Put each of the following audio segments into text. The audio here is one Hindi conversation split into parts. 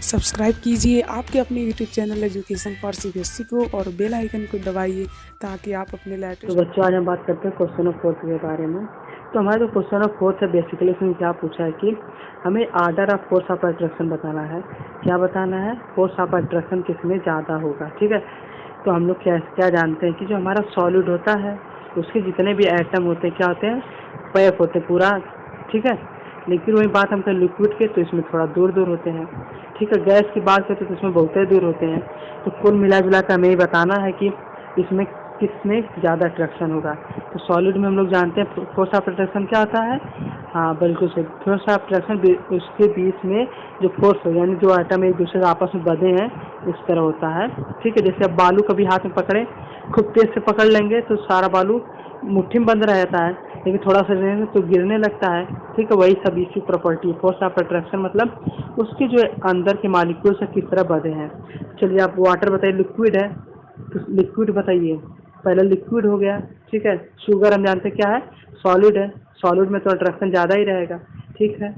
सब्सक्राइब कीजिए आपके अपने YouTube channel education for CBSE को और बेल आइकन को दबाइए ताकि आप अपने तो लेटेस्ट। बच्चों, आज हम बात करते हैं क्वेश्चन ऑफ फोर्थ के बारे में। तो हमारा जो क्वेश्चन ऑफ फोर्थ है, बेसिकली इसमें क्या पूछा है कि हमें order of force of attraction बताना है। क्या बताना है? फोर्स ऑफ अट्रैक्शन किसमें ज़्यादा होगा। ठीक है, तो हम लोग क्या क्या जानते हैं कि जो हमारा सॉलिड होता है उसके जितने भी एटम होते हैं क्या होते हैं, पैक होते हैं पूरा। ठीक है, लेकिन वही बात हम करें लिक्विड के तो इसमें थोड़ा दूर दूर होते हैं। ठीक है, गैस की बात करते तो इसमें बहुत ही दूर होते हैं। तो कुल मिला जुला कर हमें ये बताना है कि इसमें किसमें ज़्यादा अट्रैक्शन होगा। तो सॉलिड में हम लोग जानते हैं फोर्स ऑफ अट्रैक्शन क्या होता है। हाँ बिल्कुल सही, फोर्स ऑफ अट्रैक्शन उसके बीच में जो फोर्स हो, यानी जो आइटम एक दूसरे के आपस में बंधे हैं उस तरह होता है। ठीक है, जैसे अब बालू कभी हाथ में पकड़े, खूब तेज से पकड़ लेंगे तो सारा बालू मुट्ठी में बंद रहता है, लेकिन थोड़ा सा रहेंगे तो गिरने लगता है। ठीक है, वही सब इसकी प्रॉपर्टी है फोर्स ऑफ अट्रैक्शन, मतलब उसके जो अंदर के मालिक्यूल्स है किस तरह बंधे हैं। चलिए आप वाटर बताइए, लिक्विड है तो लिक्विड बताइए। पहले लिक्विड हो गया। ठीक है, शुगर हम जानते क्या है, सॉलिड है। सॉलिड में तो अट्रैक्शन ज़्यादा ही रहेगा। ठीक है,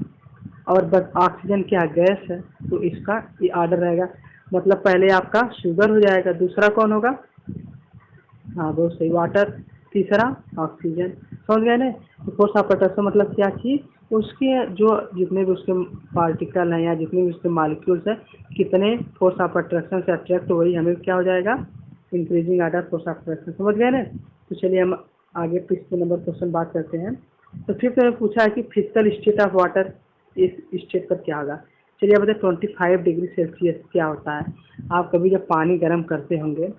और बस ऑक्सीजन क्या गैस है, तो इसका ये ऑर्डर रहेगा। मतलब पहले आपका शुगर हो जाएगा, दूसरा कौन होगा? हाँ बहुत सही, वाटर। तीसरा ऑक्सीजन। समझ गए ना? तो फोर्स ऑफ अट्रैक्शन मतलब क्या कि उसके जो जितने भी उसके पार्टिकल हैं या जितने भी उसके मालिक्यूल्स हैं कितने फोर्स ऑफ अट्रैक्शन से अट्रैक्ट, वही हमें क्या हो जाएगा, increasing order force of attraction. समझ गए ना? तो चलिए हम आगे फिफ्थ नंबर क्वेश्चन बात करते हैं। तो फिफ्थ में पूछा है कि फिजिकल स्टेट ऑफ वाटर इस स्टेट पर क्या होगा। चलिए आप बताइए 25 डिग्री सेल्सियस क्या होता है। आप कभी जब पानी गर्म करते होंगे,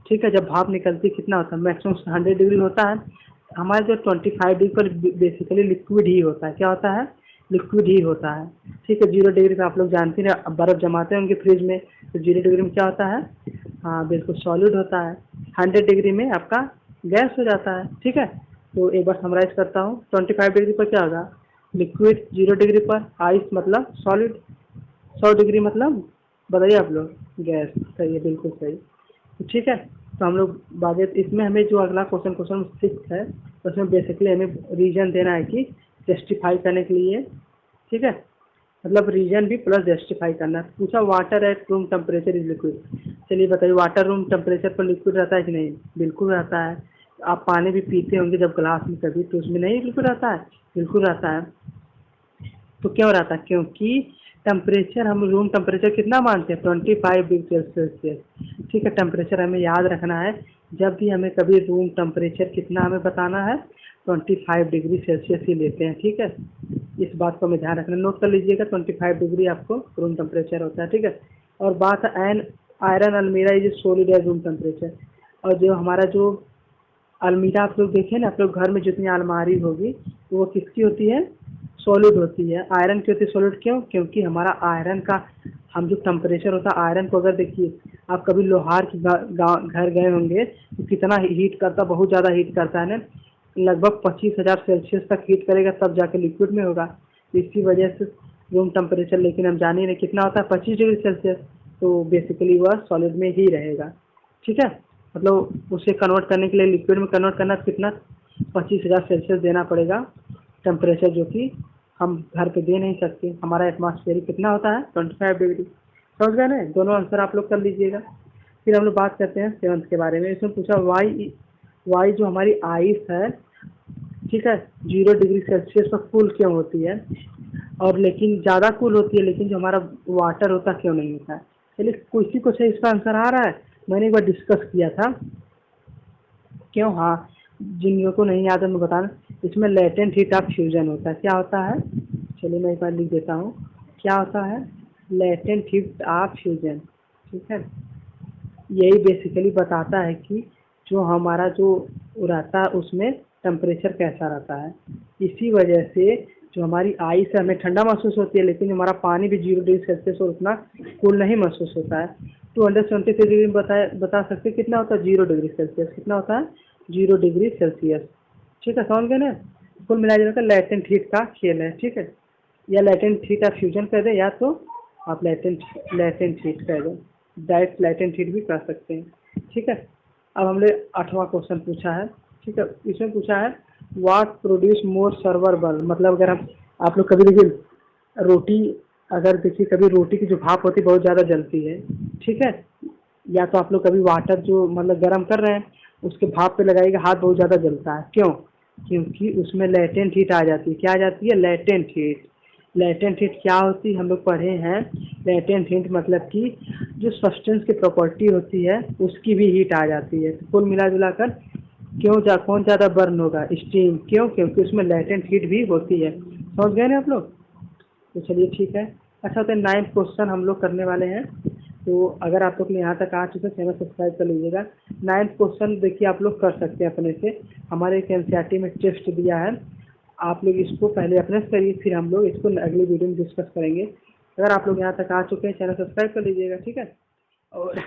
ठीक है, जब भाप निकलती कितना होता है, मैक्सिमम 100 डिग्री होता है। हमारे जो 25 डिग्री पर बेसिकली लिक्विड ही होता है। क्या होता है? लिक्विड ही होता है। ठीक है, 0 डिग्री पे आप लोग जानते हैं बर्फ जमाते होंगे फ्रिज में, तो 0 डिग्री में क्या होता है? हाँ बिल्कुल सॉलिड होता है। 100 डिग्री में आपका गैस हो जाता है। ठीक है, तो एक बार समराइज करता हूँ, 25 डिग्री पर क्या होगा, लिक्विड। 0 डिग्री पर आइस मतलब सॉलिड। 100 डिग्री मतलब बताइए आप लोग, गैस। सही है, बिल्कुल सही। तो ठीक है, तो हम लोग बात, इसमें हमें जो अगला क्वेश्चन क्वेश्चन 6 है, उसमें बेसिकली हमें रीजन देना है कि जस्टिफाई करने के लिए। ठीक है, मतलब रीजन भी प्लस जस्टिफाई करना है। पूछा water at room temperature is liquid. चलिए बताइए, वाटर रूम टेम्परेचर पर लिक्विड रहता है कि नहीं? बिल्कुल रहता है। आप पानी भी पीते होंगे जब ग्लास में कभी, तो उसमें नहीं लिक्विड रहता है? बिल्कुल रहता है। तो क्यों रहता है? क्योंकि टेम्परेचर हम रूम टेम्परेचर कितना मानते हैं, 25 डिग्री सेल्सियस। ठीक है, टेम्परेचर हमें याद रखना है। जब भी हमें कभी रूम टेम्परेचर कितना हमें बताना है, 25 डिग्री सेल्सियस ही लेते हैं। ठीक है, इस बात को हमें ध्यान रखना, नोट कर लीजिएगा, 25 डिग्री आपको रूम टेम्परेचर होता है। ठीक है, और बात है एन आयरन अलमीरा is solid at room temperature. और जो हमारा जो अलमीरा आप लोग देखें ना, आप लोग घर में जितनी अलमारी होगी तो वो किसकी होती है? सॉलिड होती है। आयरन की होती है सॉलिड, क्यों? क्योंकि हमारा आयरन का हम जो टेम्परेचर होता है आयरन को, अगर देखिए आप कभी लोहार की घर गए होंगे तो कितना हीट करता, बहुत ज़्यादा हीट करता है ना, लगभग 25,000 सेल्सियस तक हीट करेगा तब जाके लिक्विड में होगा। तो इसी वजह से रूम टेम्परेचर, लेकिन हम जान ही नहीं कितना होता है, 25 डिग्री सेल्सियस। तो बेसिकली वह सॉलिड में ही रहेगा। ठीक है, मतलब उसे कन्वर्ट करने के लिए लिक्विड में कन्वर्ट करना कितना, 25,000 सेल्सियस देना पड़ेगा टेम्परेचर, जो कि हम घर पे दे नहीं सकते। हमारा एटमॉस्फेयर कितना होता है, 25 डिग्री। समझ गए ना? दोनों आंसर आप लोग कर लीजिएगा। फिर हम लोग बात करते हैं सेवंथ के बारे में। इसमें पूछा वाई, वाई जो हमारी आइस है, ठीक है, 0 डिग्री सेल्सियस पर कूल क्यों होती है, और लेकिन ज़्यादा कूल होती है, लेकिन जो हमारा वाटर होता क्यों नहीं होता है। चलिए किसी को से इसका आंसर आ रहा है? मैंने एक बार डिस्कस किया था। क्यों? हाँ, जिन लोगों को नहीं याद है मैं बताना, इसमें लेटेंट हीट ऑफ फ्यूजन होता है। क्या होता है? चलिए मैं एक बार लिख देता हूँ, क्या होता है, लेटेंट हीट ऑफ फ्यूजन। ठीक है, यही बेसिकली बताता है कि जो हमारा जो रहता है उसमें टेम्परेचर कैसा रहता है। इसी वजह से जो हमारी आइस है हमें ठंडा महसूस होती है, लेकिन हमारा पानी भी 0 डिग्री सेल्सियस और उतना कूल नहीं महसूस होता है। 273 डिग्री में बता सकते हैं कितना होता है, 0 डिग्री सेल्सियस। कितना होता है? 0 डिग्री सेल्सियस। ठीक है, समझ गए ना? कुल मिलाया जाकर लेटेंट हीट का खेल है। ठीक है, या लेटेंट हीट ऑफ फ्यूजन कह दें, या तो आप लेटेंट लेटेंट हीट कह दें, डायरेक्ट लेटेंट हीट भी कर सकते हैं। ठीक है, अब हमने 8वां क्वेश्चन पूछा है। ठीक है, इसमें पूछा है व्हाट प्रोड्यूस मोर सर्वर बल। मतलब अगर हम, आप लोग कभी देखिए रोटी अगर देखिए कभी रोटी की जो भाप होती है बहुत ज़्यादा जलती है, ठीक है, या तो आप लोग कभी वाटर जो मतलब गर्म कर रहे हैं उसके भाप पे लगाइएगा, हाथ बहुत ज़्यादा जलता है। क्यों? क्योंकि उसमें लेटेंट हीट आ जाती है। क्या आ जाती है? Latent heat. लेटेंट हीट क्या होती है हम लोग पढ़े हैं। लेटेंट हीट मतलब कि जो सब्सटेंस की प्रॉपर्टी होती है उसकी भी हीट आ जाती है। तो कुल मिला जुला कर कौन ज़्यादा बर्न होगा? स्टीम। क्यों? क्योंकि उसमें लेटेंट हीट भी होती है। समझ गए ना आप लोग? तो चलिए ठीक है। अच्छा, तो 9th क्वेश्चन हम लोग करने वाले हैं। तो अगर आप लोग यहाँ तक आ चुके हैं चैनल सब्सक्राइब कर लीजिएगा। 9th क्वेश्चन देखिए आप लोग कर सकते हैं अपने से। हमारे एक एनसीईआरटी में टेस्ट दिया है, आप लोग इसको पहले अपने से करिए, फिर हम लोग इसको अगली वीडियो में डिस्कस करेंगे। अगर आप लोग यहाँ तक आ चुके हैं चैनल सब्सक्राइब कर लीजिएगा, ठीक है। और